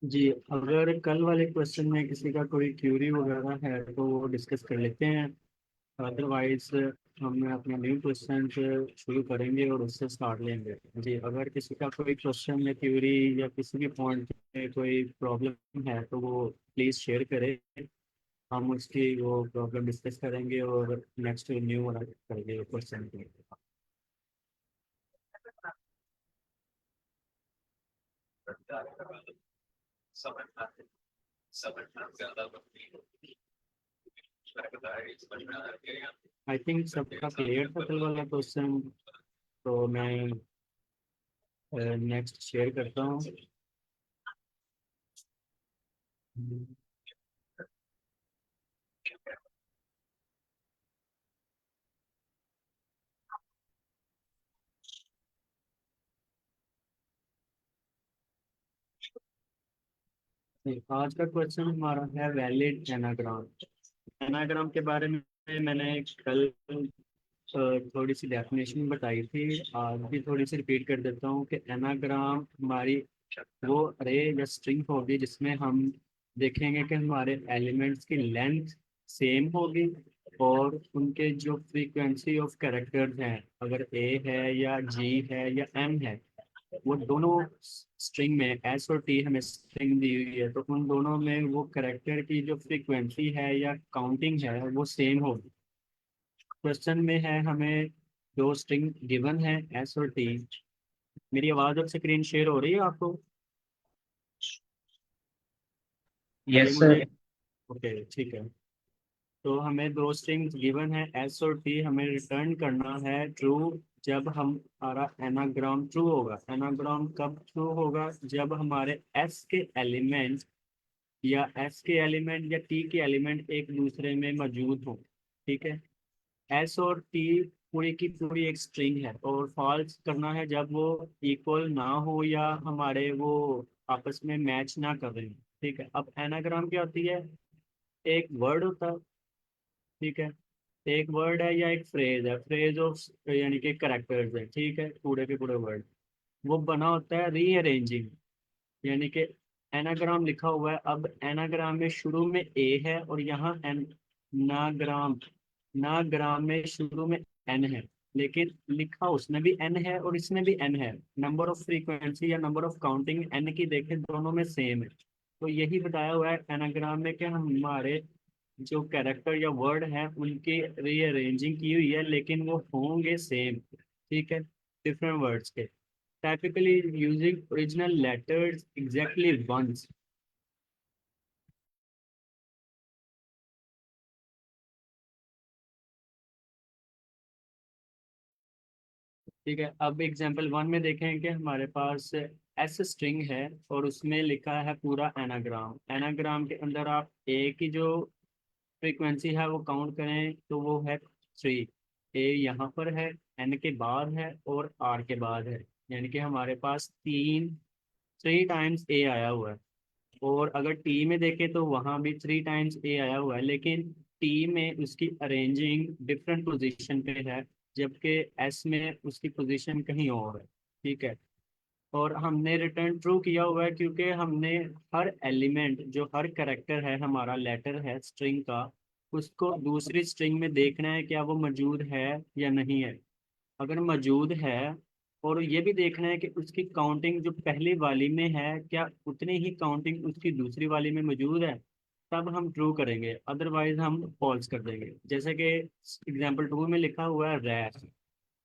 जी, अगर कल वाले क्वेश्चन में किसी का कोई क्यूरी वगैरह है तो वो डिस्कस कर लेते हैं। अदरवाइज हम अपना न्यू क्वेश्चन शुरू करेंगे और उससे स्टार्ट लेंगे। जी, अगर किसी का कोई क्वेश्चन या क्यूरी या किसी भी पॉइंट में कोई प्रॉब्लम है तो वो प्लीज़ शेयर करें। हम उसकी वो प्रॉब्लम डिस्कस करेंगे और नेक्स्ट न्यू करेंगे क्वेश्चन के। आई थिंक सबका क्लियर था कल वाला क्वेश्चन। तो मैं नेक्स्ट शेयर करता हूँ। आज का क्वेश्चन हमारा है वैलिड एनाग्राम। एनाग्राम के बारे में मैंने कल थोड़ी सी डेफिनेशन बताई थी। आज भी थोड़ी सी रिपीट कर देता हूँ कि एनाग्राम हमारी वो अरे या स्ट्रिंग होगी जिसमें हम देखेंगे कि हमारे एलिमेंट्स की लेंथ सेम होगी और उनके जो फ्रीक्वेंसी ऑफ कैरेक्टर्स हैं, अगर ए है या जी है या एम है, वो दोनों स्ट्रिंग में एस और टी हमें स्ट्रिंग दी हुई है तो उन दोनों में वो करेक्टर की जो फ्रीक्वेंसी है या काउंटिंग है वो सेम होगी। क्वेश्चन में है हमें दो स्ट्रिंग गिवन है एस और टी। मेरी आवाज़ और स्क्रीन शेयर हो रही है आपको? अभी यस मुझे सर। ओके ठीक है। तो हमें दो स्ट्रिंग्स गिवन है एस और टी, हमें रिटर्न करना है ट्रू जब हमारा एनाग्राम ट्रू होगा। एनाग्राम कब ट्रू होगा? जब हमारे एस के एलिमेंट या एस के एलिमेंट या टी के एलिमेंट एक दूसरे में मौजूद हो। ठीक है। एस और टी पूरी की पूरी एक स्ट्रिंग है और फॉल्स करना है जब वो इक्वल ना हो या हमारे वो आपस में मैच ना कर रहे हो। ठीक है। अब एनाग्राम क्या होती है? एक वर्ड होता है। ठीक है। एक वर्ड है या एक फ्रेज है, फ्रेज ऑफ यानी कि करेक्टर्स है। ठीक है, पूरे के पूरे वर्ड वो बना होता है रीअरेंजिंग, यानी कि एनाग्राम लिखा हुआ है। अब एनाग्राम में शुरू में ए है और यहाँ एन नाग्राम नाग्राम में शुरू में एन है, लेकिन लिखा उसमें भी एन है और इसमें भी एन है। नंबर ऑफ फ्रीक्वेंसी या नंबर ऑफ काउंटिंग एन की देखें दोनों में सेम है। तो यही बताया हुआ है एनाग्राम में कि हमारे जो कैरेक्टर या वर्ड है उनकी रीअरेंजिंग की हुई है लेकिन वो होंगे सेम। ठीक है, डिफरेंट वर्ड्स के, typically using original letters exactly once। ठीक है, अब एग्जाम्पल वन में देखें कि हमारे पास एस स्ट्रिंग है और उसमें लिखा है पूरा एनाग्राम। एनाग्राम के अंदर आप ए की जो फ्रीक्वेंसी है वो काउंट करें तो वो है थ्री। ए यहाँ पर है, एन के बाद है और आर के बाद है, यानी कि हमारे पास तीन थ्री टाइम्स ए आया हुआ है। और अगर टी में देखें तो वहाँ भी थ्री टाइम्स ए आया हुआ है, लेकिन टी में उसकी अरेंजिंग डिफरेंट पोजीशन पे है जबकि एस में उसकी पोजीशन कहीं और है। ठीक है। और हमने रिटर्न ट्रू किया हुआ है क्योंकि हमने हर एलिमेंट जो हर करेक्टर है हमारा लेटर है स्ट्रिंग का, उसको दूसरी स्ट्रिंग में देखना है क्या वो मौजूद है या नहीं है। अगर मौजूद है और ये भी देखना है कि उसकी काउंटिंग जो पहली वाली में है क्या उतनी ही काउंटिंग उसकी दूसरी वाली में मौजूद है, तब हम ट्रू करेंगे, अदरवाइज हम फॉल्स कर देंगे। जैसे कि एग्जाम्पल टू में लिखा हुआ है रैश।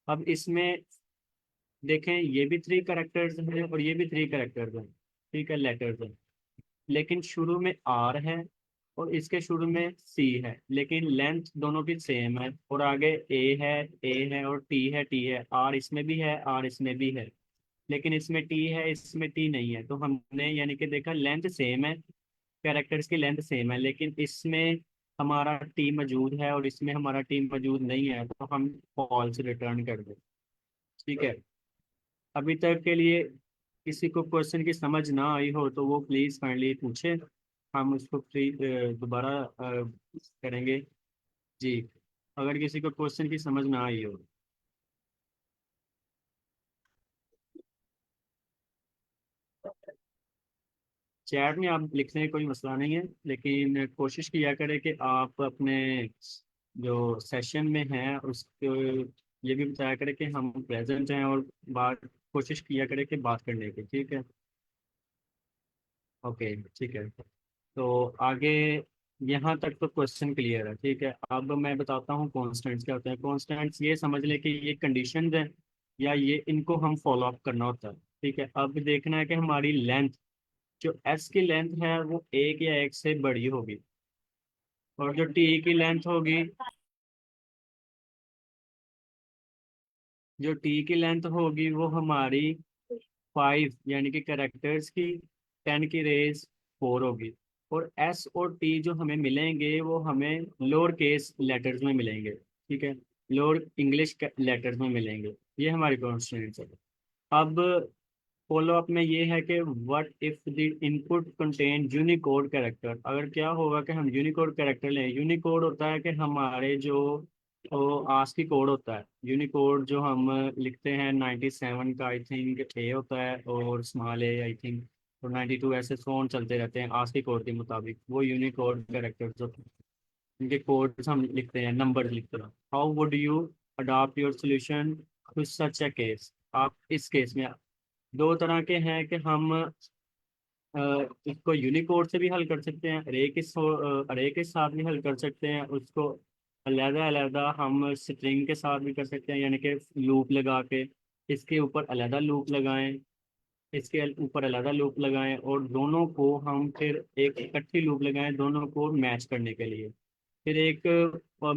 अब इसमें देखें ये भी थ्री करेक्टर्स हैं और ये भी थ्री करेक्टर्स हैं। ठीक है, लेटर्स हैं, लेकिन शुरू में आर है और इसके शुरू में सी है, लेकिन लेंथ दोनों की सेम है और आगे ए है और टी है आर इसमें भी है आर इसमें भी है, लेकिन इसमें टी है इसमें टी नहीं है। तो हमने यानी कि देखा लेंथ सेम है, कैरेक्टर्स की लेंथ सेम है, लेकिन इसमें हमारा टी मौजूद है और इसमें हमारा टी मौजूद नहीं है तो हम फॉल्स रिटर्न कर दें। ठीक है। अभी तक के लिए किसी को क्वेश्चन की समझ ना आई हो तो वो प्लीज़ काइंडली पूछे, हम उसको फ्री दोबारा करेंगे। जी, अगर किसी को क्वेश्चन की समझ ना आई हो। चैट में आप लिखने में कोई मसला नहीं है, लेकिन कोशिश किया करें कि आप अपने जो सेशन में हैं उसको ये भी बताया करें कि हम प्रेजेंट हैं, और बात कोशिश किया करें कि बात करने की, ठीक है। ओके, ठीक है। तो आगे यहाँ तक तो क्वेश्चन क्लियर है, ठीक है। अब मैं बताता हूँ कॉन्स्टेंट्स क्या होते हैं। कॉन्स्टेंट्स ये समझ लें कि ये कंडीशंस हैं, या ये इनको हम फॉलो अप करना होता है, ठीक है। अब देखना है कि हमारी लेंथ, जो एस की लेंथ है वो एक या एक से बड़ी होगी, और जो टी की लेंथ होगी, जो टी की लेंथ होगी वो हमारी 5 यानी कि करेक्टर्स की 10 की रेज 4 होगी। और एस और टी जो हमें मिलेंगे वो हमें लोअर केस लेटर्स में मिलेंगे, ठीक है। लोअर इंग्लिश लेटर्स में मिलेंगे। ये हमारी कॉन्स्टेंट्स है। अब फॉलो अप में ये है कि what if the input contain Unicode character. अगर क्या होगा कि हम यूनिकोड कैरेक्टर लें। यूनिकोड होता है कि हमारे जो आस्की कोड होता है, यूनिकोड जो हम लिखते हैं 97 का आई थिंक ए होता है, और स्मॉल ए आई थिंक, और 92 ऐसे फोन चलते रहते हैं आस्की कोड के मुताबिक। वो यूनिकोड कैरेक्टर्स होते हैं, इनके कोड्स हम लिखते हैं, नंबर लिखते हैं। How would you adopt your solution to such a case. आप इस केस में दो तरह के हैं कि हम इसको यूनिकोड से भी हल कर सकते हैं, अरे के साथ भी हल कर सकते हैं उसको। अलहदा अलहदा हम स्ट्रिंग के साथ भी कर सकते हैं, यानी कि लूप लगा के इसके ऊपर अलहदा लूप लगाएं, इसके ऊपर अलहदा लूप लगाएं, और दोनों को हम फिर एक इकट्ठी लूप लगाएं दोनों को मैच करने के लिए। फिर एक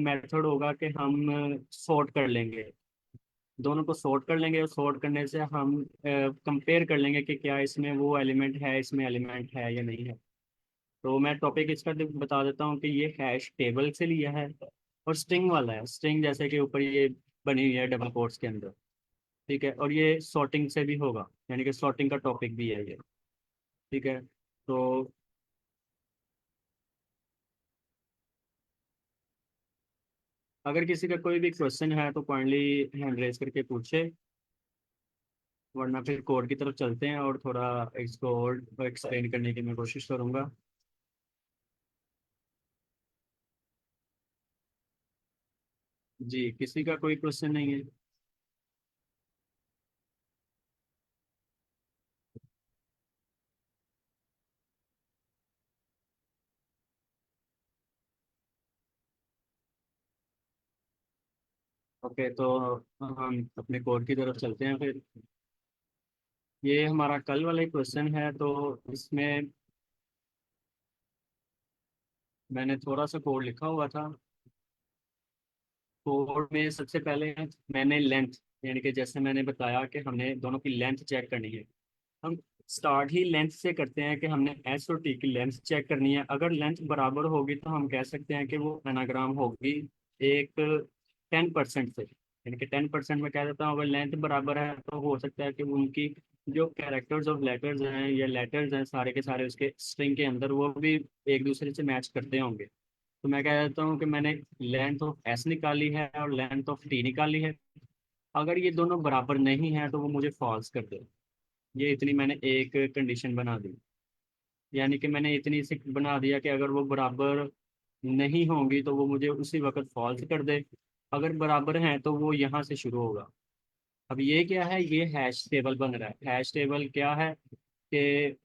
मेथड होगा कि हम सॉर्ट कर लेंगे, दोनों को सॉर्ट कर लेंगे, और सॉर्ट करने से हम कंपेयर कर लेंगे कि क्या इसमें वो एलिमेंट है, इसमें एलिमेंट है या नहीं है। तो मैं टॉपिक इसका बता देता हूँ कि ये हैश टेबल से लिया है, और स्ट्रिंग वाला है। स्ट्रिंग जैसे कि ऊपर ये बनी हुई है डबल कोट्स के अंदर, ठीक है। और ये सॉर्टिंग से भी होगा, यानी कि सॉर्टिंग का टॉपिक भी है ये, ठीक है। तो अगर किसी का कोई भी क्वेश्चन है तो पॉइंटली हैंड रेज करके पूछे, वरना फिर कोड की तरफ चलते हैं और थोड़ा इसको और एक्सप्लेन करने की मैं कोशिश करूँगा। जी, किसी का कोई क्वेश्चन नहीं है? ओके, तो हम अपने कोड की तरफ चलते हैं फिर। ये हमारा कल वाला ही क्वेश्चन है, तो इसमें मैंने थोड़ा सा कोड लिखा हुआ था। कोड में सबसे पहले मैंने लेंथ, यानी कि जैसे मैंने बताया कि हमने दोनों की लेंथ चेक करनी है। हम स्टार्ट ही लेंथ से करते हैं कि हमने एस और टी की लेंथ चेक करनी है। अगर लेंथ बराबर होगी तो हम कह सकते हैं कि वो एनाग्राम होगी एक 10% से, यानी कि 10% में कह देता हूँ। अगर लेंथ बराबर है तो हो सकता है कि उनकी जो कैरेक्टर्स और लेटर्स हैं या लेटर्स हैं सारे के सारे उसके स्ट्रिंग के अंदर, वो भी एक दूसरे से मैच करते होंगे। तो मैं कह देता हूँ कि मैंने लेंथ ऑफ एस निकाली है और लेंथ ऑफ टी निकाली है। अगर ये दोनों बराबर नहीं है तो वो मुझे फॉल्स कर दे। ये इतनी मैंने एक कंडीशन बना दी, यानी कि मैंने इतनी सी बना दिया कि अगर वो बराबर नहीं होंगी तो वो मुझे उसी वक्त फॉल्स कर दे। अगर बराबर हैं तो वो यहाँ से शुरू होगा। अब ये क्या है, ये हैश टेबल बन रहा है। हैश टेबल क्या है कि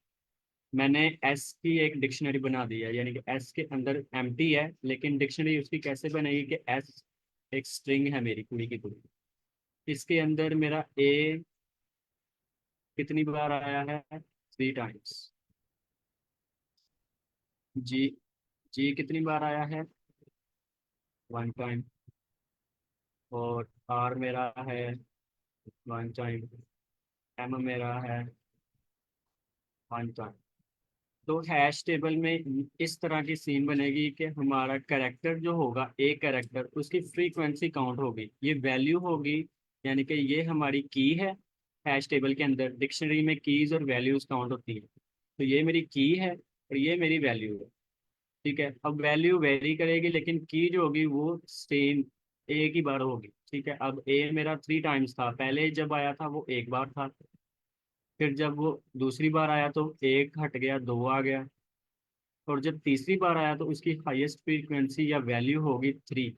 मैंने एस की एक डिक्शनरी बना दी है, यानी कि एस के अंदर एम्प्टी है, लेकिन डिक्शनरी उसकी कैसे बनेगी कि एस एक स्ट्रिंग है मेरी पूरी की पूरी। इसके अंदर मेरा ए कितनी बार आया है, 3 टाइम्स। जी, जी कितनी बार आया है, 1 टाइम। और आर मेरा है 1 टाइम। एम मेरा है 1 टाइम। तो हैश टेबल में इस तरह की सीन बनेगी कि हमारा कैरेक्टर जो होगा, एक कैरेक्टर उसकी फ्रीक्वेंसी काउंट होगी, ये वैल्यू होगी। यानी कि ये हमारी की है। हैश टेबल के अंदर डिक्शनरी में कीज और वैल्यूज काउंट होती है। तो ये मेरी की है और ये मेरी वैल्यू है, ठीक है। अब वैल्यू वेरी करेगी, लेकिन की जो होगी वो सेम एक ही बार होगी, ठीक है। अब ए मेरा 3 टाइम्स था, पहले जब आया था वो एक बार था। फिर जब वो दूसरी बार आया तो एक हट गया, दो आ गया। और जब तीसरी बार आया तो उसकी हाईएस्ट फ्रीक्वेंसी या वैल्यू होगी थ्री।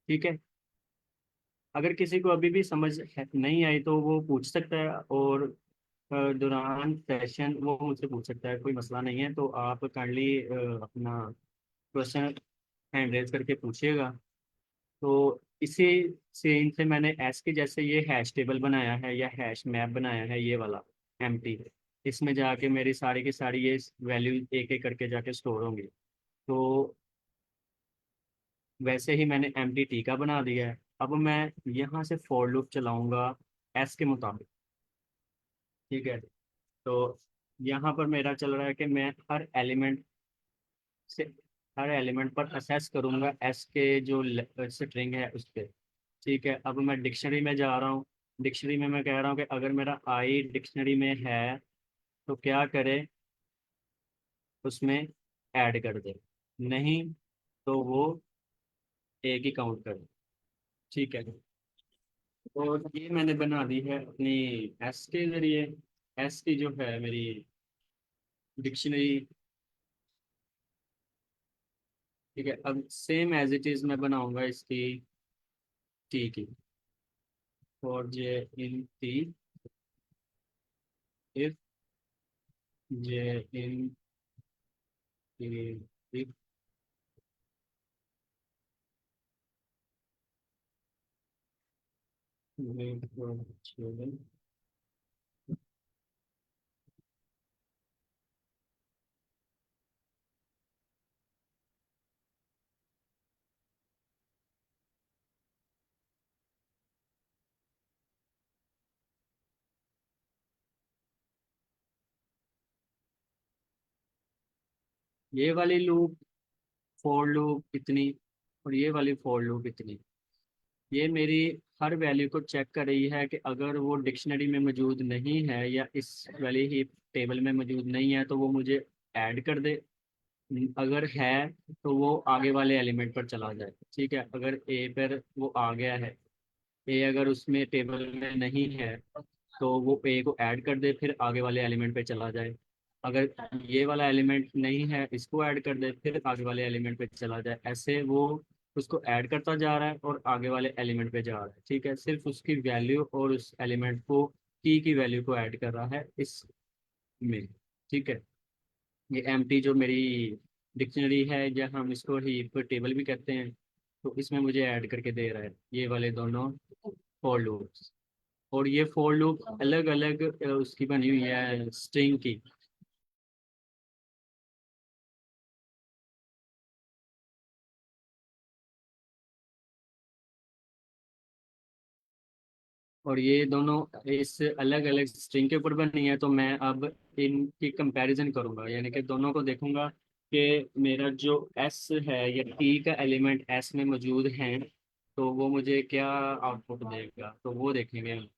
ठीक है। अगर किसी को अभी भी नहीं आई तो वो पूछ सकता है, और दौरान सेशन वो मुझसे पूछ सकता है, कोई मसला नहीं है। तो आप काइंडली अपना क्वेश्चन हैंड रेज करके पूछिएगा। तो इसी सेम से मैंने एस के जैसे ये हैश टेबल बनाया है या हैश मैप बनाया है, ये वाला एम्प्टी। इसमें जाके मेरी सारी की सारी ये वैल्यू एक एक करके जाके स्टोर होंगी। तो वैसे ही मैंने एम्प्टी टी का बना दिया है। अब मैं यहाँ से फॉर लूप चलाऊंगा एस के मुताबिक। ठीक है। तो यहाँ पर मेरा चल रहा है कि मैं से हर एलिमेंट पर असेस करूंगा एस के जो स्ट्रिंग है उस पे। ठीक है। अब मैं डिक्शनरी में जा रहा हूँ। डिक्शनरी में मैं कह रहा हूँ कि अगर मेरा आई डिक्शनरी में है तो क्या करे, उसमें ऐड कर दे, नहीं तो वो एक ही काउंट कर दे। ठीक है। और ये मैंने बना दी है अपनी एस के जरिए। एस की जो है मेरी डिक्शनरी। ठीक है। अब सेम एज इट इज मैं बनाऊंगा इसकी टी की। और j in T if j in T if. ये वाली लूप फॉर लूप इतनी, और ये वाली फॉर लूप इतनी, ये मेरी हर वैल्यू को चेक कर रही है कि अगर वो डिक्शनरी में मौजूद नहीं है या इस वाली ही टेबल में मौजूद नहीं है तो वो मुझे ऐड कर दे। अगर है तो वो आगे वाले एलिमेंट पर चला जाए। ठीक है। अगर ए पर वो आ गया है, ए अगर उसमें टेबल में नहीं है तो वो ए को ऐड कर दे, फिर आगे वाले एलिमेंट पे चला जाए। अगर ये वाला एलिमेंट नहीं है, इसको ऐड कर दे, फिर आगे वाले एलिमेंट पे चला जाए। ऐसे वो उसको ऐड करता जा रहा है और आगे वाले एलिमेंट पे जा रहा है। ठीक है। सिर्फ उसकी वैल्यू और उस एलिमेंट को की वैल्यू को ऐड कर रहा है इस में। ठीक है। ये एम्प्टी जो मेरी डिक्शनरी है, या हम इसको ही टेबल भी कहते हैं, तो इसमें मुझे ऐड करके दे रहा है ये वाले दोनों फॉर लूप्स। और ये फॉर लूप अलग अलग उसकी बनी हुई है स्ट्रिंग की। और ये दोनों इस अलग अलग स्ट्रिंग के ऊपर बनी है। तो मैं अब इनकी कंपैरिजन करूंगा, यानी कि दोनों को देखूंगा कि मेरा जो एस है या टी का एलिमेंट एस में मौजूद है तो वो मुझे क्या आउटपुट देगा, तो वो देखेंगे हम।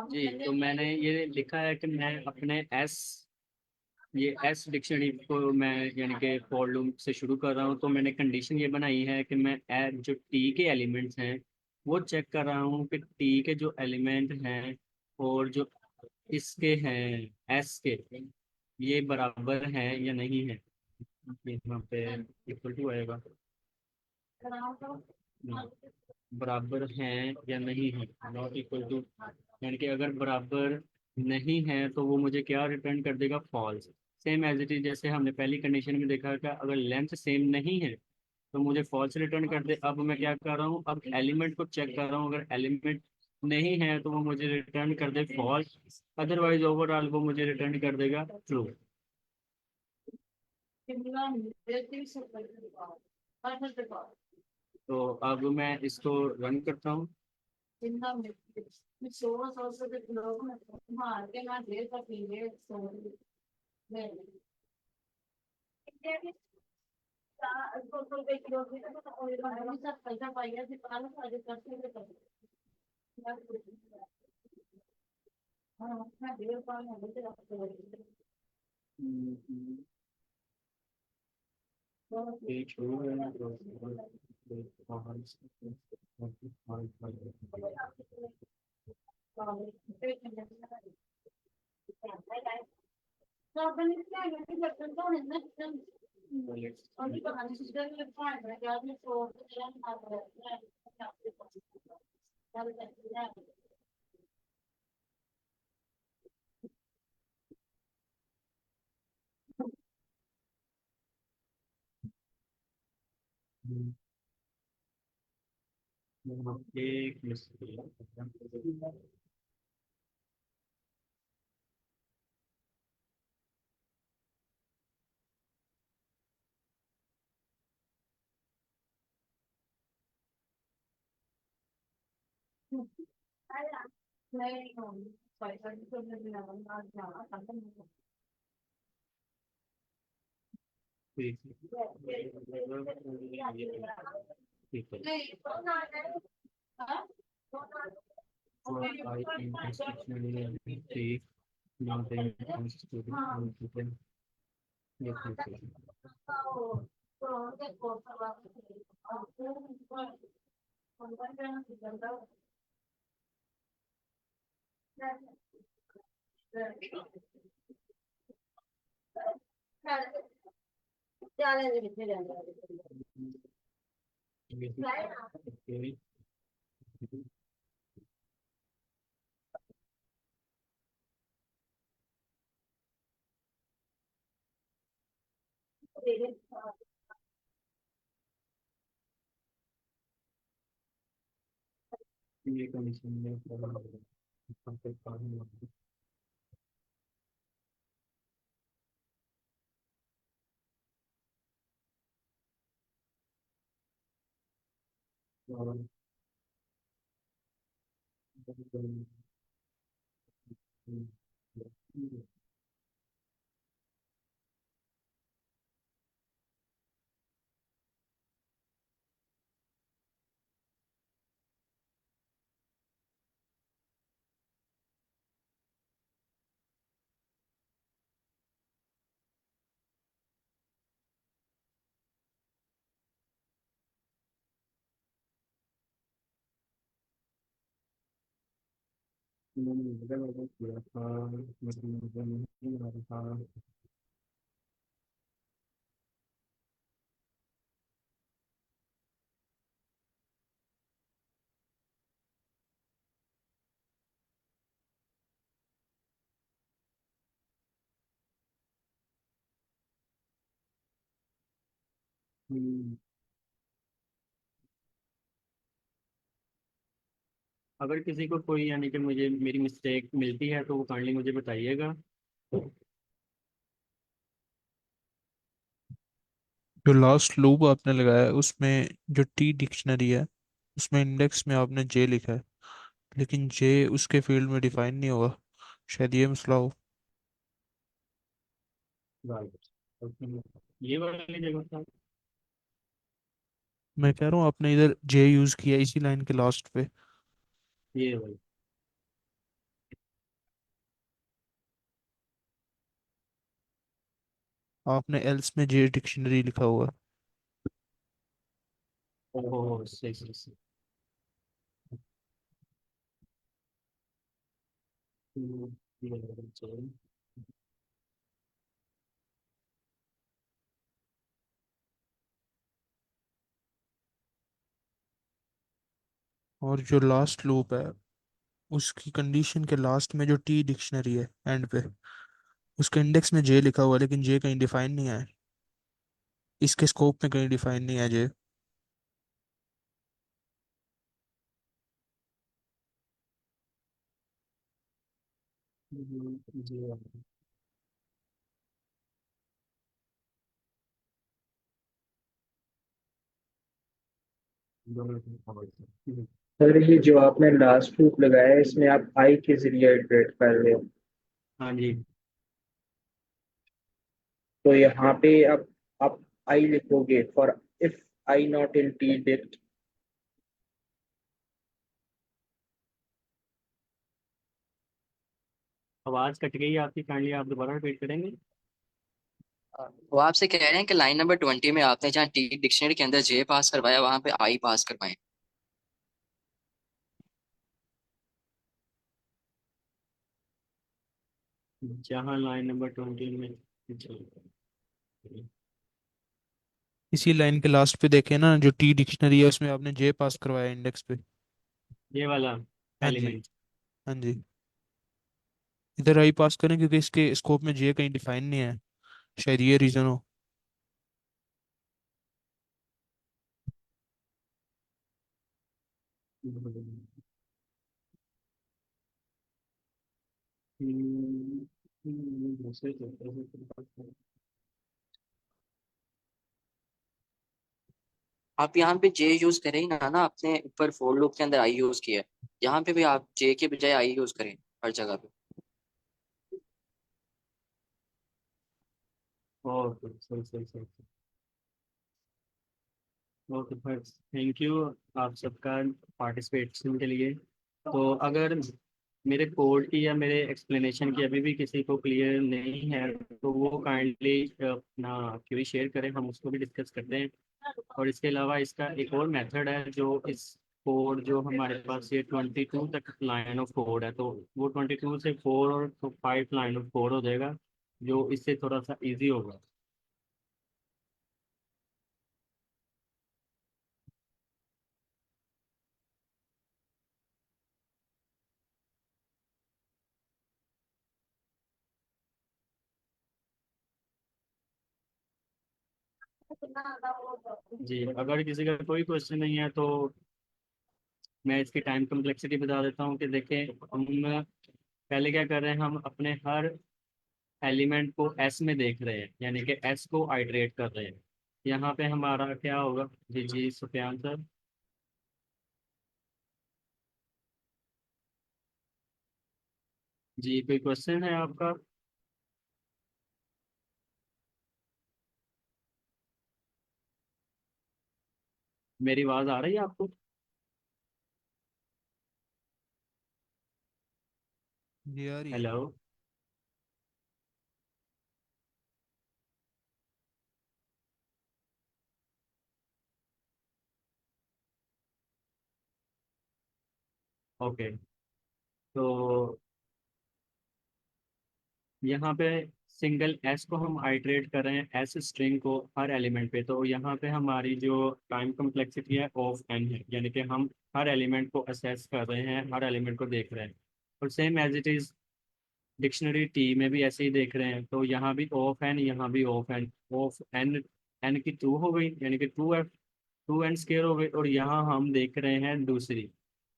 जी, तो मैंने ये लिखा है कि मैं अपने ये एस डिक्शनरी को मैं यानी कि फॉर लूप से शुरू कर रहा हूँ। तो मैंने कंडीशन ये बनाई है कि मैं जो टी के एलिमेंट्स हैं वो चेक कर रहा हूँ कि टी के जो एलिमेंट हैं और जो इसके हैं एस के, ये बराबर हैं या नहीं है। यहाँ पे इक्वल टू आएगा। बराबर हैं या नहीं है, नॉट इक्वल टू, यानी कि अगर बराबर नहीं है तो वो मुझे क्या रिटर्न कर देगा, false. Same as it is, जैसे हमने पहली कंडीशन में देखा था, अगर लेंथ सेम नहीं है तो मुझे फॉल्स रिटर्न कर दे। अब मैं क्या कर रहा हूँ, अब एलिमेंट को चेक कर रहा हूँ, अगर एलिमेंट नहीं है तो वो मुझे रिटर्न कर दे फॉल्स, अदरवाइज ओवरऑल वो मुझे रिटर्न कर देगा ट्रू। तो अब मैं इसको रन करता हूँ। ये true है, एक मिस्टेक। ठीक ठीक है। और आई इंटरसेक्शनलिटी ठीक, नॉट इंटरसेक्शनलिटी, ये ठीक है। ओके। ये कंडीशन में किया था, मतलब मुझे नहीं आ रहा था। हम्म, अगर किसी को कोई, यानी कि मुझे मेरी मिस्टेक मिलती है तो वो काइंडली मुझे बताइएगा। जो लास्ट लूप आपने लगाया है उसमें जो टी डिक्शनरी है उसमें इंडेक्स में आपने जे लिखा है, लेकिन जे उसके फील्ड में डिफाइन नहीं होगा। शायद ये मसला हो। राइट, ये वाली जगह था। मैं कह रहा हूँ आपने इधर जे यूज किया इसी लाइन के लास्ट पे। ये वाली। आपने एल्स में जे डिक्शनरी लिखा हुआ है। ओह सही सही सही। ये वाली चाहिए। और जो लास्ट लूप है उसकी कंडीशन के लास्ट में जो टी डिक्शनरी है एंड पे, उसके इंडेक्स में जे लिखा हुआ है लेकिन जे कहीं डिफाइन नहीं है, इसके स्कोप में कहीं डिफाइन नहीं है जे। जी। सर ये जो आपने लास्ट लूप लगाया है इसमें आप आई के जरिए इटरेट कर रहे हो, हाँ जी। तो यहाँ पे आप आई लिखोगे for if i not in T डिट। आवाज़ कट गई आपकी, काइंडली आप दोबारा रिपीट करेंगे? वो आपसे कह रहे हैं कि लाइन नंबर 20 में आपने जहाँ टी डिक्शनरी के अंदर जे पास करवाया वहां पे आई पास करवाएं। जहाँ लाइन नंबर 20 में। जी। इसी लाइन के लास्ट पे देखे ना, जो टी डिक्शनरी है उसमें आपने जे पास करवाया इंडेक्स पे। ये वाला हाँ जी। एलिमेंट। हाँ जी। इधर आई पास करें क्योंकि इसके स्कोप में जे कहीं डिफाइन नहीं है, शायद ये रीजन हो। आप यहाँ पे जे यूज करें ही ना ना, आपने ऊपर फोर लूप के अंदर आई यूज किया है, यहाँ पे भी आप जे के बजाय आई यूज करें हर जगह पे। ओके, सही सही सही। ओके भाई, थैंक यू आप सबका पार्टिसिपेशन के लिए। तो अगर मेरे कोड की या मेरे एक्सप्लेनेशन की अभी भी किसी को क्लियर नहीं है तो वो काइंडली अपना क्वेरी शेयर करें, हम उसको भी डिस्कस करते हैं। और इसके अलावा इसका एक और मेथड है जो इस कोड जो हमारे पास ये 22 तक लाइन ऑफ कोड है, तो वो 22 से 4 और तो 5 लाइन ऑफ कोड हो जाएगा, जो इससे थोड़ा सा इजी होगा। जी, अगर किसी का कोई क्वेश्चन नहीं है तो मैं इसकी टाइम कम्प्लेक्सिटी बता देता हूँ कि देखें, हम पहले क्या कर रहे हैं, हम अपने हर एलिमेंट को एस में देख रहे हैं, यानी कि एस को आइटरेट कर रहे हैं। यहाँ पे हमारा क्या होगा? जी जी सुफियान सर। जी, कोई क्वेश्चन है आपका? मेरी आवाज़ आ रही है आपको? ये आ रही है। हेलो। ओके। तो यहाँ पे सिंगल एस को हम आइटरेट कर रहे हैं, एस स्ट्रिंग को हर एलिमेंट पे, तो यहाँ पे हमारी जो टाइम कम्प्लेक्सिटी है ऑफ एन है, यानी कि हम हर एलिमेंट को असेस कर रहे हैं, हर एलिमेंट को देख रहे हैं। और same as it is dictionary T में भी ऐसे ही देख रहे हैं, तो यहाँ भी ऑफ एन, यहाँ भी of n. Of n, n की टू हो गई, यानी कि two F, two n square हो गई। और यहाँ हम देख रहे हैं दूसरी,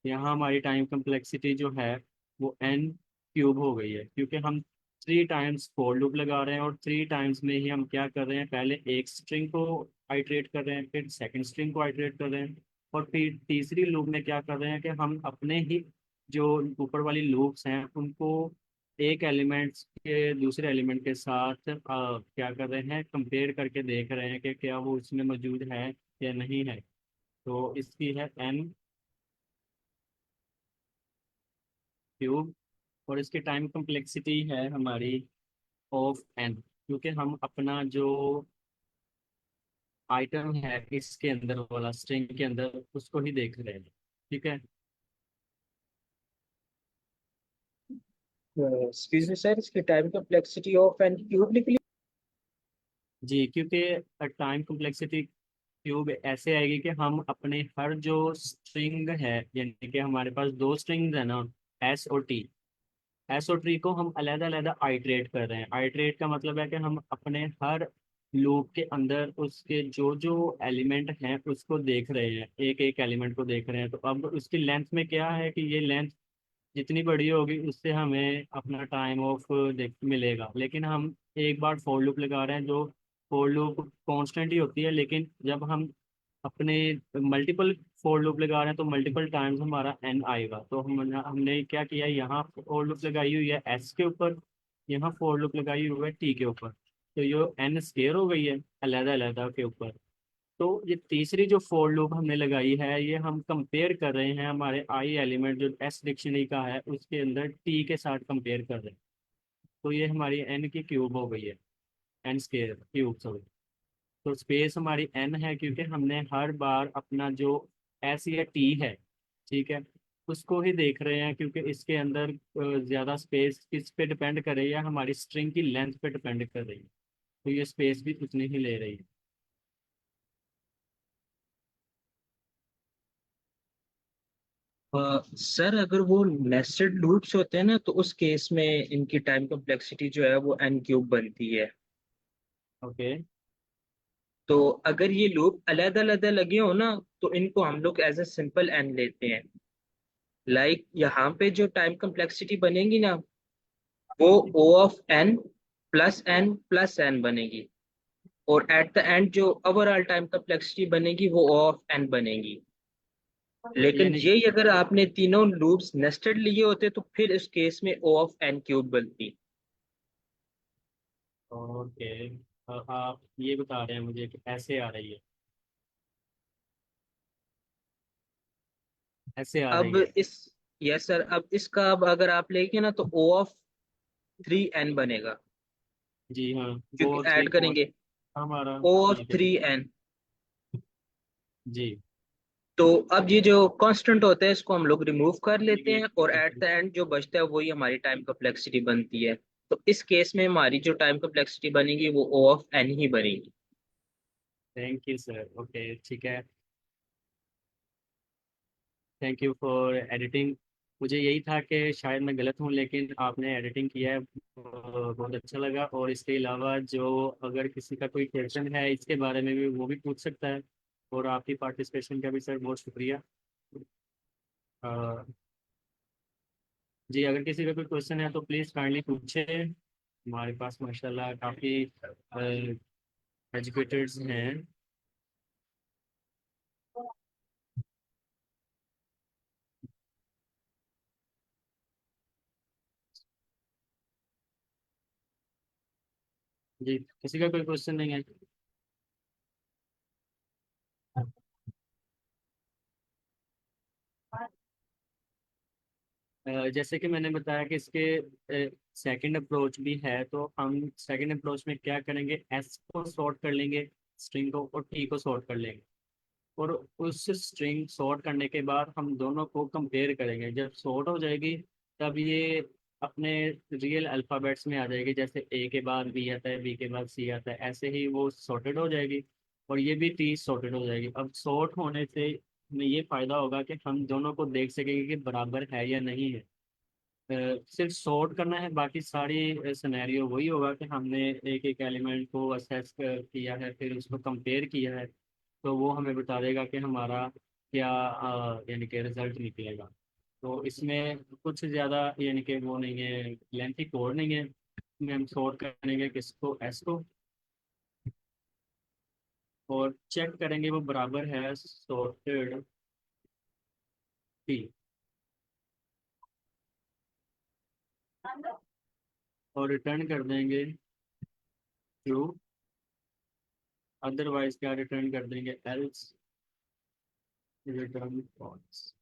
यहाँ हमारी टाइम कम्प्लेक्सिटी जो है वो एन क्यूब हो गई है, क्योंकि हम 3 टाइम्स फोर लूप लगा रहे हैं, और 3 टाइम्स में ही हम क्या कर रहे हैं, पहले एक स्ट्रिंग को आइटरेट कर रहे हैं, फिर सेकंड स्ट्रिंग को आइटरेट कर रहे हैं, और फिर तीसरी लूप में क्या कर रहे हैं कि हम अपने ही जो ऊपर वाली लूप्स हैं उनको एक एलिमेंट के दूसरे एलिमेंट के साथ क्या कर रहे हैं, कंपेयर करके देख रहे हैं कि क्या वो उसमें मौजूद है या नहीं है। तो इसकी है एन क्यूब, और इसकी टाइम कम्प्लेक्सिटी है हमारी ऑफ एन, क्योंकि हम अपना जो आइटम है इसके अंदर वाला, स्ट्रिंग के अंदर, उसको ही देख रहे हैं। ठीक है। एक्सक्यूज मी सर, इसकी time complexity of n cube निकली। जी, क्योंकि टाइम कम्प्लेक्सिटी क्यूब ऐसे आएगी कि हम अपने हर जो स्ट्रिंग है, यानी कि हमारे पास दो स्ट्रिंग्स है ना, एस और टी। एस और टी को हम अलग अलग आइटरेट कर रहे हैं। आइटरेट का मतलब है कि हम अपने हर लूप के अंदर उसके जो जो एलिमेंट हैं उसको देख रहे हैं, एक एक एलिमेंट को देख रहे हैं। तो अब उसकी लेंथ में क्या है कि ये लेंथ जितनी बड़ी होगी उससे हमें अपना टाइम ऑफ देख मिलेगा। लेकिन हम एक बार फॉर लूप लगा रहे हैं, जो फॉर लूप कांस्टेंट ही होती है, लेकिन जब हम अपने मल्टीपल फॉर लूप लगा रहे हैं तो मल्टीपल टाइम्स हमारा एन आएगा। तो हमने क्या किया, यहाँ फॉर लूप लगाई हुई है एस के ऊपर, यहाँ फॉर लूप लगाई हुई है टी के ऊपर। तो ये एन स्केयर हो गई है अलग अलग के ऊपर। तो ये तीसरी जो फॉर लूप हमने लगाई है, ये हम कंपेयर कर रहे हैं हमारे आई एलिमेंट जो एस डिक्शनरी का है उसके अंदर टी के साथ कंपेयर कर रहे हैं। तो ये हमारी एन की क्यूब हो गई है, एन स्केयर क्यूब सॉरी। तो स्पेस हमारी एन है क्योंकि हमने हर बार अपना जो एस या टी है, ठीक है, उसको ही देख रहे हैं, क्योंकि इसके अंदर ज़्यादा स्पेस किस पे डिपेंड कर रही है, हमारी स्ट्रिंग की लेंथ पे डिपेंड कर रही है। तो ये स्पेस भी उतनी ही ले रही है। सर अगर वो नेस्टेड लूप्स होते हैं ना तो उस केस में इनकी टाइम कॉम्प्लेक्सिटी जो है वो एन क्यूब बनती है। ओके। तो अगर ये लूप अलग अलग लगे हो ना तो इनको हम लोग एज ए सिंपल एन लेते हैं। लाइक यहाँ पे जो टाइम कॉम्प्लेक्सिटी बनेगी ना वो ओ ऑफ एन प्लस एन बनेगी। और एट द एंड जो ओवरऑल टाइम कॉम्प्लेक्सिटी बनेगी वो ओ ऑफ एन बनेगी। लेकिन यानी ये अगर आपने तीनों लूप्स नेस्टेड लिए होते तो फिर इस केस में ओ ऑफ एन क्यूब बनती। ओके, आप ये बता रहे हैं मुझे कि ऐसे आ रही है, ऐसे आ अब रही है। इस यस सर, अब इसका अब अगर आप लेंगे ना तो ओ ऑफ थ्री एन बनेगा। जी हाँ। क्योंकि 4 3 ऐड 4 करेंगे हमारा ओ ऑफ ठीक है। Three n. जी। तो अब ये जो कांस्टेंट होता है इसको हम लोग रिमूव कर ठीक लेते है हैं और ठीक एट है। द एंड जो बचता है वही हमारी टाइम कॉम्प्लेक्सिटी बनती है। तो इस केस में हमारी जो टाइम कॉम्प्लेक्सिटी बनेगी वो ओ ऑफ एन ही बनेगी। Thank you sir. ओके ठीक है। Thank you for editing. मुझे यही था कि शायद मैं गलत हूँ, लेकिन आपने एडिटिंग किया है, बहुत अच्छा लगा। और इसके अलावा जो अगर किसी का कोई क्वेश्चन है इसके बारे में भी वो भी पूछ सकता है। और आपकी पार्टिसिपेशन का भी सर बहुत शुक्रिया। अ, जी, अगर किसी का कोई क्वेश्चन है तो प्लीज़ काइंडली पूछे। हमारे पास माशाल्लाह काफ़ी एजुकेटर्स हैं। जी, किसी का कोई क्वेश्चन नहीं है? जैसे कि मैंने बताया कि इसके सेकंड अप्रोच भी है, तो हम सेकंड अप्रोच में क्या करेंगे, एस को सॉर्ट कर लेंगे, स्ट्रिंग को, और टी को सॉर्ट कर लेंगे। और उस स्ट्रिंग सॉर्ट करने के बाद हम दोनों को कंपेयर करेंगे। जब सॉर्ट हो जाएगी तब ये अपने रियल अल्फ़ाबेट्स में आ जाएगी, जैसे ए के बाद बी आता है, बी के बाद सी आता है, ऐसे ही वो सॉर्टेड हो जाएगी। और ये भी टी सॉर्टेड हो जाएगी। अब सॉर्ट होने से हमें ये फ़ायदा होगा कि हम दोनों को देख सकेंगे कि बराबर है या नहीं है। सिर्फ सॉर्ट करना है, बाकी सारी सिनेरियो वही होगा कि हमने एक एक एलिमेंट को असेस किया है, फिर उसको कंपेयर किया है। तो वो हमें बता देगा कि हमारा क्या यानी कि रिजल्ट निकलेगा। तो इसमें कुछ ज़्यादा यानी कि वो नहीं है, लेंथी कोड नहीं है। इसमें हम सॉर्ट करेंगे किसको, एस को, और चेक करेंगे वो बराबर है सॉर्टेड टी, और रिटर्न कर देंगे ट्रू। अदरवाइज क्या रिटर्न कर देंगे, एल्स रिटर्न फॉल्स।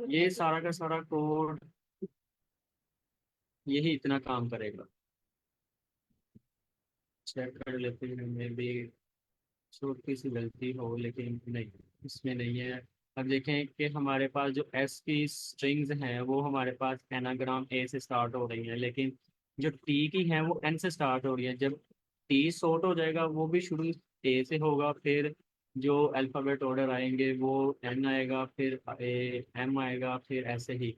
ये सारा का सारा कोड यही इतना काम करेगा। चेक कर लेते हैं, मे भी छोटी सी गलती हो, लेकिन नहीं, इसमें नहीं है। अब देखें कि हमारे पास जो एस की स्ट्रिंग्स हैं वो हमारे पास एनाग्राम ए से स्टार्ट हो रही हैं, लेकिन जो टी की हैं वो एन से स्टार्ट हो रही है। जब टी सॉर्ट हो जाएगा, वो भी शुरू ए से होगा, फिर जो अल्फ़ाबेट ऑर्डर आएंगे वो एन आएगा, फिर एम आएगा, फिर ऐसे ही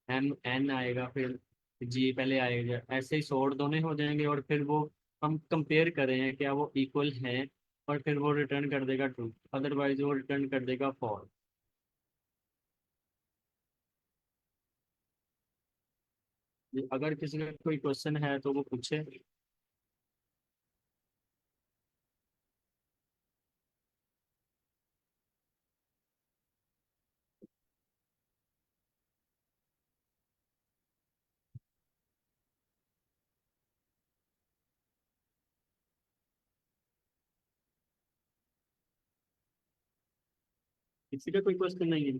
एम एन आएगा, फिर जी पहले आएगा, ऐसे ही सॉर्ट दोनों हो जाएंगे। और फिर वो हम कंपेयर कर रहे हैं क्या वो इक्वल हैं, और फिर वो रिटर्न कर देगा ट्रू, अदरवाइज वो रिटर्न कर देगा फॉल्स। अगर किसी का कोई क्वेश्चन है तो वो पूछे। किसी का कोई क्वेश्चन नहीं है।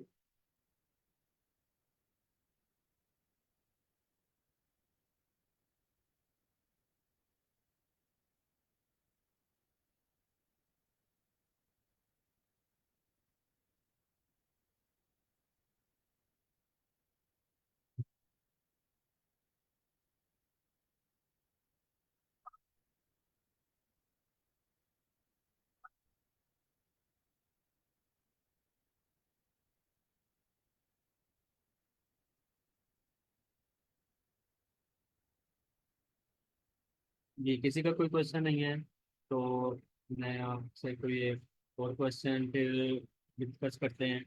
जी किसी का कोई क्वेश्चन नहीं है, तो मैं आपसे कोई एक और क्वेश्चन फिर डिस्कस करते हैं।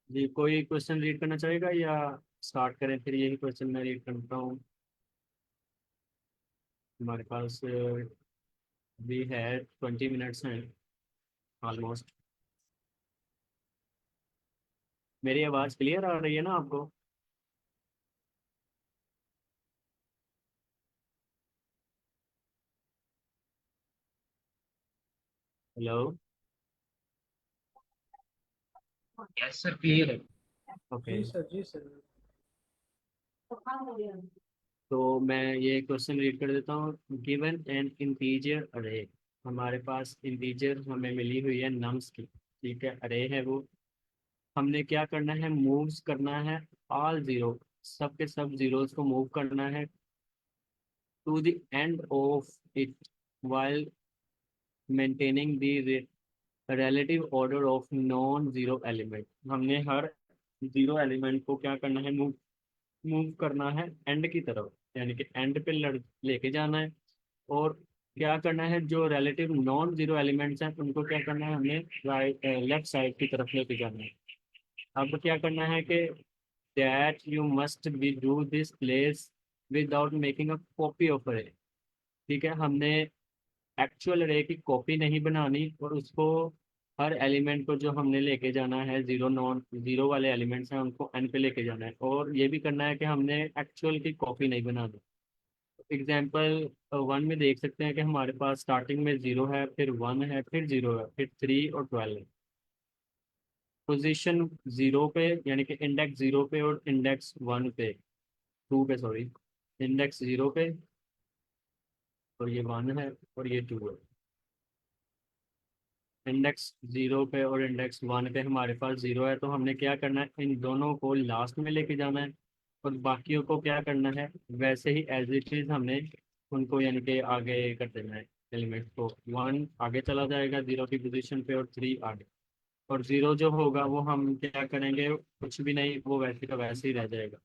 जी कोई क्वेश्चन रीड करना चाहेगा या स्टार्ट करें, फिर यही क्वेश्चन मैं रीड करता हूँ। हमारे पास भी है 20 मिनट्स हैं ऑलमोस्ट। मेरी आवाज़ क्लियर आ रही है ना आपको? हेलो। यस सर, क्लियर है। ओके। जी सर, जी सर। तो मैं ये क्वेश्चन रीड कर देता हूँ। गिवन एन इंटीजर अरे, हमारे पास इंटीजर हमें मिली हुई है नम्स की, ठीक है, अरे है वो। हमने क्या करना है, मूव्स करना है ऑल जीरो, सब के सब जीरोस को मूव करना है to the end of it while maintaining the relative order of non zero element. हमने हर जीरो एलिमेंट को क्या करना है, मूव मूव करना है एंड की तरफ, यानी कि एंड पे लेके जाना है। और क्या करना है, जो रिलेटिव नॉन जीरो एलिमेंट्स हैं उनको क्या करना है, हमें राइट लेफ्ट साइड की तरफ लेके जाना है। अब क्या करना है कि that you must be do this place without making a copy of अरे। ठीक है, हमने एक्चुअल अरे की कॉपी नहीं बनानी, और उसको हर एलिमेंट को जो हमने लेके जाना है, जीरो नॉन जीरो वाले एलिमेंट्स हैं उनको एन पे लेके जाना है। और ये भी करना है कि हमने एक्चुअल की कॉपी नहीं बनानी। एग्जाम्पल वन में देख सकते हैं कि हमारे पास स्टार्टिंग में जीरो है, फिर वन है, फिर जीरो है, फिर 3 और 12 है। पोजीशन जीरो पे, यानी कि इंडेक्स जीरो पे और इंडेक्स वन पे, टू पे सॉरी, इंडेक्स जीरो पे और ये वन है और ये टू है। इंडेक्स जीरो पे और इंडेक्स वन पे हमारे पास जीरो है, तो हमने क्या करना है, इन दोनों को लास्ट में लेके जाना है। और बाकियों को क्या करना है, वैसे ही एज इट इज हमने उनको यानी कि आगे कर देना है, एलिमेंट को, 1 आगे चला जाएगा 0 की पोजीशन पे और 3 आगे, और 0 जो होगा वो हम क्या करेंगे, कुछ भी नहीं, वो वैसे का वैसे ही रह जाएगा।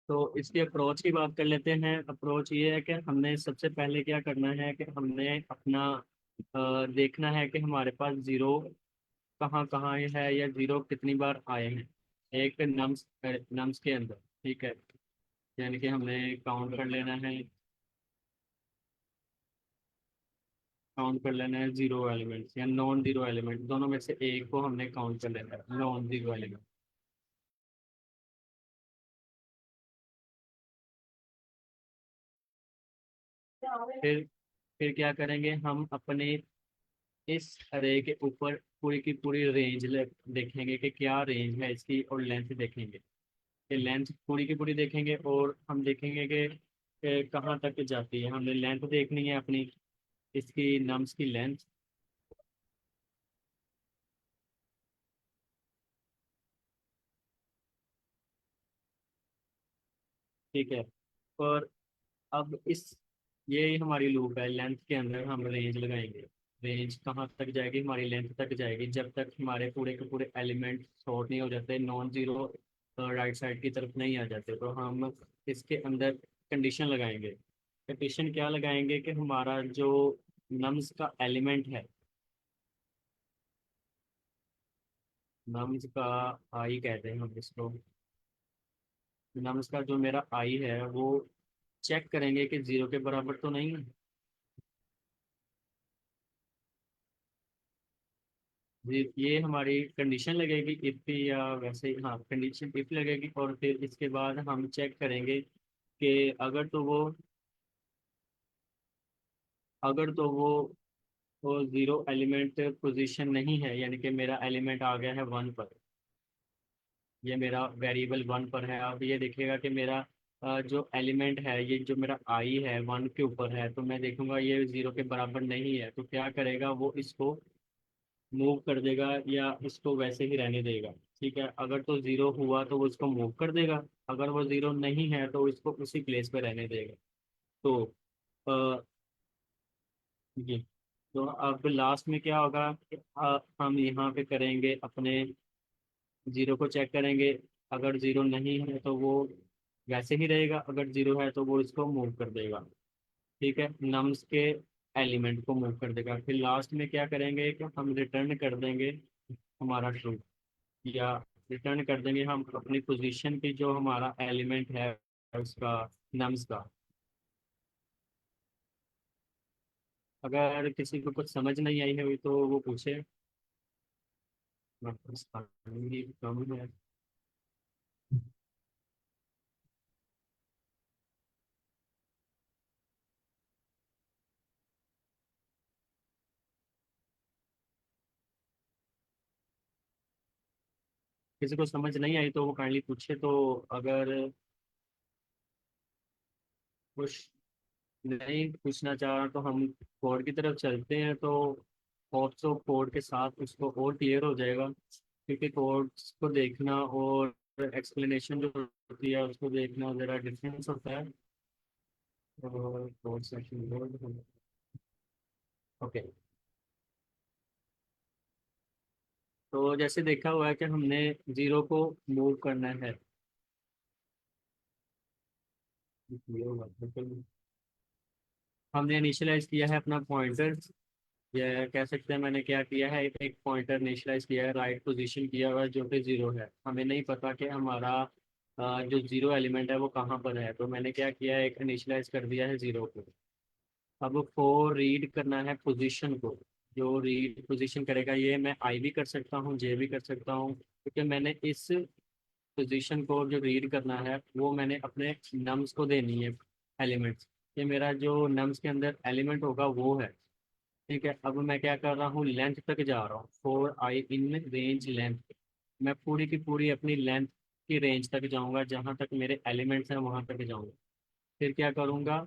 तो इसकी अप्रोच की बात कर लेते हैं। अप्रोच ये है कि हमने सबसे पहले क्या करना है कि हमने अपना देखना है कि हमारे पास जीरो कहाँ कहाँ है या जीरो कितनी बार आए हैं एक नम्स के अंदर। ठीक है, यानी कि हमने काउंट कर लेना है जीरो एलिमेंट्स या नॉन जीरो एलिमेंट, दोनों में से एक को हमने काउंट कर लेना है नॉन जीरो एलिमेंट। फिर फिर क्या करेंगे, हम अपने इस अरे के ऊपर पूरी की पूरी रेंज देखेंगे कि क्या रेंज है इसकी, और लेंथ देखेंगे कि लेंथ पूरी की पूरी देखेंगे, और हम देखेंगे कि कहाँ तक जाती है। हमने लेंथ देखनी है अपनी, इसकी नम्स की लेंथ। ठीक है, और अब ये हमारी लूप है, लेंथ के अंदर हम रेंज लगाएंगे। रेंज कहाँ तक जाएगी, हमारी लेंथ तक जाएगी, जब तक हमारे पूरे के पूरे एलिमेंट सॉर्ट नहीं हो जाते, नॉन जीरो राइट साइड की तरफ नहीं आ जाते, तो हम इसके अंदर कंडीशन लगाएंगे। कंडीशन क्या लगाएंगे कि हमारा जो नम्स का एलिमेंट है, नम्स का आई कहते हैं हम इसको, नम्स का जो मेरा आई है वो चेक करेंगे कि जीरो के बराबर तो नहीं है। ये हमारी कंडीशन लगेगी इफ, या वैसे ही, हाँ कंडीशन इफ लगेगी, और फिर इसके बाद हम चेक करेंगे कि अगर तो वो जीरो एलिमेंट पोजीशन नहीं है, यानी कि मेरा एलिमेंट आ गया है 1 पर, ये मेरा वेरिएबल 1 पर है। अब ये देखिएगा कि मेरा जो एलिमेंट है, ये जो मेरा आई है 1 के ऊपर है, तो मैं देखूंगा ये जीरो के बराबर नहीं है, तो क्या करेगा वो इसको मूव कर देगा या इसको वैसे ही रहने देगा। ठीक है, अगर तो जीरो हुआ तो वो इसको मूव कर देगा, अगर वो जीरो नहीं है तो इसको उसी प्लेस पे रहने देगा। तो अ, ये तो अब लास्ट में क्या होगा कि, हम यहाँ पे करेंगे अपने जीरो को चेक करेंगे, अगर जीरो नहीं है तो वो वैसे ही रहेगा, अगर जीरो है तो वो इसको मूव कर देगा। ठीक है, नम्स के एलिमेंट को मूव कर देगा। फिर लास्ट में क्या करेंगे कि हम रिटर्न कर देंगे हमारा ट्रू, या रिटर्न कर देंगे हम अपनी पोजीशन की जो हमारा एलिमेंट है उसका, नम्स का। अगर किसी को कुछ समझ नहीं आई है तो वो पूछे। पानी कम है। किसी को समझ नहीं आई तो वो काइंडली पूछे। तो अगर कुछ नहीं पूछना चाह रहा तो हम कोड की तरफ चलते हैं, तो होप्स ऑफ कोड के साथ उसको और क्लियर हो जाएगा, क्योंकि कोड्स को देखना और एक्सप्लेनेशन जो होती है उसको देखना ज़रा डिफरेंस होता है। और कोड सेक्शन, ओके। तो जैसे देखा हुआ है कि हमने जीरो को मूव करना है, हमने इनिशियलाइज किया है अपना पॉइंटर, या कह सकते हैं मैंने क्या किया है, एक पॉइंटर इनिशियलाइज किया है, राइट पोजीशन किया हुआ है जो कि जीरो है। हमें नहीं पता कि हमारा जो जीरो एलिमेंट है वो कहाँ पर है, तो मैंने क्या किया है, एक इनिशियलाइज कर दिया है जीरो को। अब को रीड करना है पोजीशन को, जो रीड पोजीशन करेगा, ये मैं आई भी कर सकता हूँ, जे भी कर सकता हूँ, क्योंकि मैंने इस पोजीशन को जो रीड करना है वो मैंने अपने नम्स को देनी है, एलिमेंट्स। ये मेरा जो नम्स के अंदर एलिमेंट होगा वो है। ठीक है, अब मैं क्या कर रहा हूँ, लेंथ तक जा रहा हूँ, four I in range length. मैं पूरी की पूरी अपनी लेंथ की रेंज तक जाऊंगा, जहाँ तक मेरे एलिमेंट्स हैं वहां तक जाऊंगा। फिर क्या करूंगा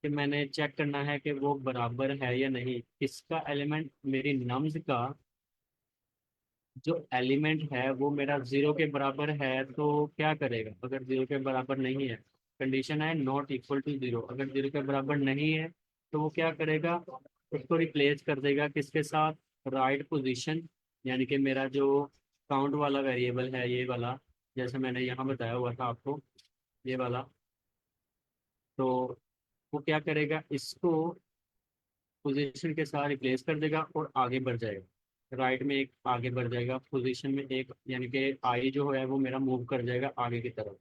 कि मैंने चेक करना है कि वो बराबर है या नहीं, किसका एलिमेंट, मेरी नम्स का जो एलिमेंट है वो मेरा जीरो के बराबर है तो क्या करेगा, अगर जीरो के बराबर नहीं है, कंडीशन है नॉट इक्वल टू जीरो, अगर जीरो के बराबर नहीं है तो वो क्या करेगा, उसको रिप्लेस कर देगा किसके साथ, राइट पोजीशन, यानी कि मेरा जो काउंट वाला वेरिएबल है ये वाला, जैसे मैंने यहाँ बताया हुआ था आपको, ये वाला। तो वो क्या करेगा, इसको पोजीशन के साथ रिप्लेस कर देगा और आगे बढ़ जाएगा, राइट में एक आगे बढ़ जाएगा पोजीशन में एक, यानी कि आई जो है वो मेरा मूव कर जाएगा आगे की तरफ।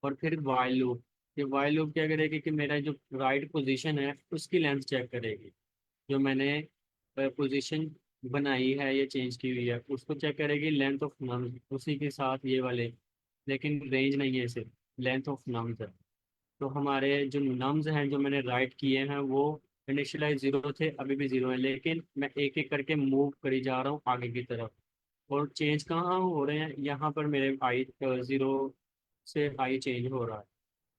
और फिर वाइल लूप, ये वाइल लूप क्या करेगी कि मेरा जो राइट पोजीशन है उसकी लेंथ चेक करेगी, जो मैंने पोजीशन बनाई है ये चेंज की हुई है उसको चेक करेगी, लेंथ ऑफ नम्स उसी के साथ ये वाले, लेकिन रेंज नहीं है सिर्फ लेंथ ऑफ नम्स है। तो हमारे जो नम्स हैं जो मैंने राइट किए हैं वो इनिशियलाइज जीरो थे, अभी भी जीरो है, लेकिन मैं एक एक करके मूव करी जा रहा हूँ आगे की तरफ। और चेंज कहाँ हो रहे हैं, यहाँ पर मेरे आई जीरो से आई चेंज हो रहा है।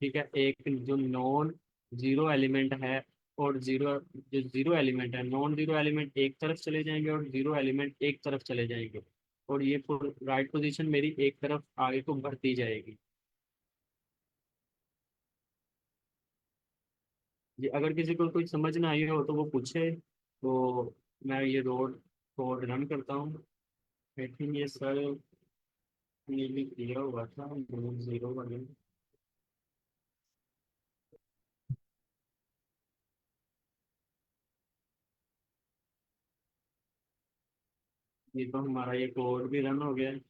ठीक है, एक जो नॉन जीरो एलिमेंट है और जीरो, जो जीरो एलिमेंट है, नॉन जीरो एलिमेंट एक तरफ चले जाएंगे और जीरो एलिमेंट एक तरफ चले जाएंगे, और ये राइट पोजीशन मेरी एक तरफ आगे को बढ़ती जाएगी। जी, अगर किसी को कुछ समझ ना आई हो तो वो पूछे, तो मैं ये रोड कोड रन करता हूँ। आई थिंक ये सर नीली किया हुआ था, जीरो वाले। ये तो हमारा ये कोड भी रन हो गया है,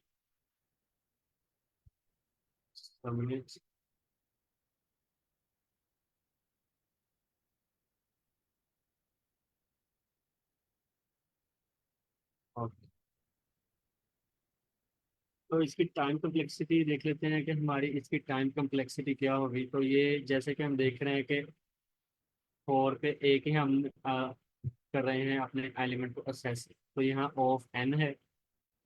सबमिट। तो इसकी टाइम कम्प्लेक्सिटी देख लेते हैं कि हमारी इसकी टाइम कम्प्लेक्सिटी क्या होगी। तो ये जैसे कि हम देख रहे हैं कि फोर पे एक ही हम कर रहे हैं अपने एलिमेंट को असेस, तो यहाँ ऑफ एन है,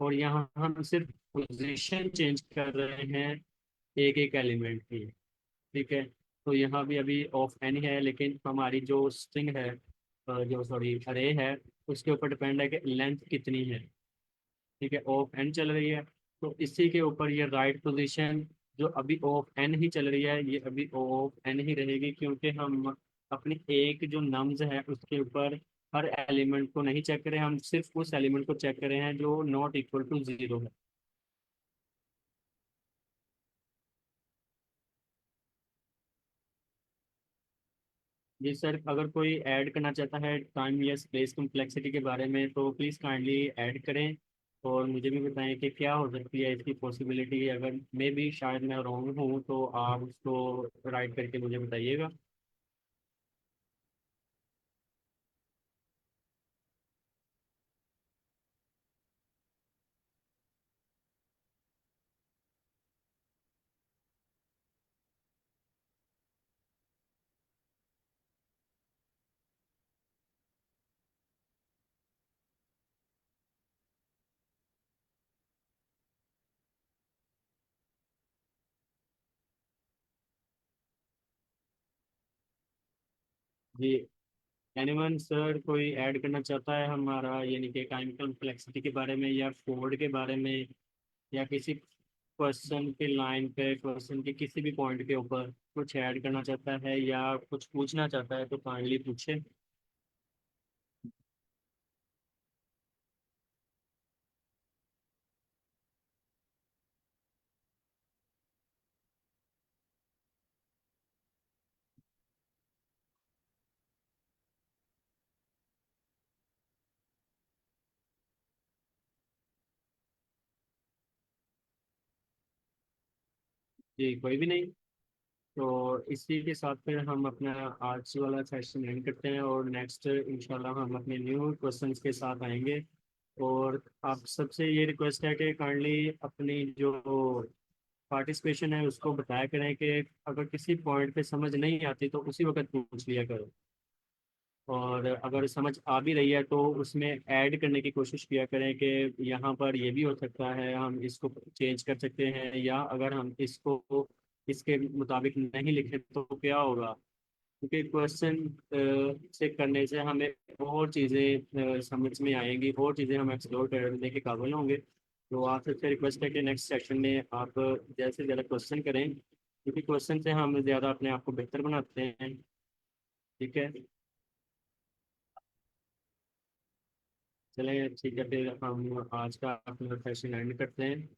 और यहाँ हम सिर्फ पोजीशन चेंज कर रहे हैं एक एक एलिमेंट की। ठीक है, तो यहाँ भी अभी ऑफ एन है, लेकिन हमारी जो स्ट्रिंग है, जो सॉरी अरे है, उसके ऊपर डिपेंड है कि लेंथ कितनी है। ठीक है, ऑफ एन चल रही है, तो इसी के ऊपर ये राइट पोजीशन जो अभी ऑफ एन ही चल रही है ये अभी ऑफ एन ही रहेगी, क्योंकि हम अपनी एक जो नम्स है उसके ऊपर हर एलिमेंट को नहीं चेक करें, हम सिर्फ उस एलिमेंट को चेक करें हैं जो नॉट इक्वल टू जीरो है। जी सर, अगर कोई ऐड करना चाहता है टाइम या स्पेस कम्प्लेक्सिटी के बारे में तो प्लीज़ काइंडली ऐड करें, और मुझे भी बताएं कि क्या हो सकती है इसकी पॉसिबिलिटी। अगर मैं भी शायद मैं रॉन्ग हूँ तो आप उसको राइट करके मुझे बताइएगा। जी, एनीवन सर कोई ऐड करना चाहता है हमारा यानी कि टाइम कम्प्लेक्सिटी के बारे में या कोड के बारे में, या किसी क्वेश्चन के लाइन पे क्वेश्चन के किसी भी पॉइंट के ऊपर कुछ ऐड करना चाहता है या कुछ पूछना चाहता है तो काइंडली पूछे। जी कोई भी नहीं, तो इसी के साथ फिर हम अपना आज वाला सेशन एंड करते हैं, और नेक्स्ट इंशाल्लाह हम अपने न्यू क्वेश्चंस के साथ आएंगे। और आप सबसे ये रिक्वेस्ट है कि काइंडली अपनी जो पार्टिसिपेशन है उसको बताया करें कि अगर किसी पॉइंट पे समझ नहीं आती तो उसी वक्त पूछ लिया करो, और अगर समझ आ भी रही है तो उसमें ऐड करने की कोशिश किया करें कि यहाँ पर ये भी हो सकता है, हम इसको चेंज कर सकते हैं, या अगर हम इसको इसके मुताबिक नहीं लिखें तो क्या होगा। क्योंकि क्वेश्चन से करने से हमें और चीज़ें समझ में आएंगी, और चीज़ें हम एक्सप्लोर करने के काबिल होंगे। तो आपसे रिक्वेस्ट है कि नेक्स्ट सेक्शन में आप ज़्यादा से ज़्यादा क्वेश्चन करें, क्योंकि क्वेश्चन से हम ज़्यादा अपने आप को बेहतर बनाते हैं। ठीक है, चलें ठीक है, फिर हम आज का अपना सेशन एंड करते हैं।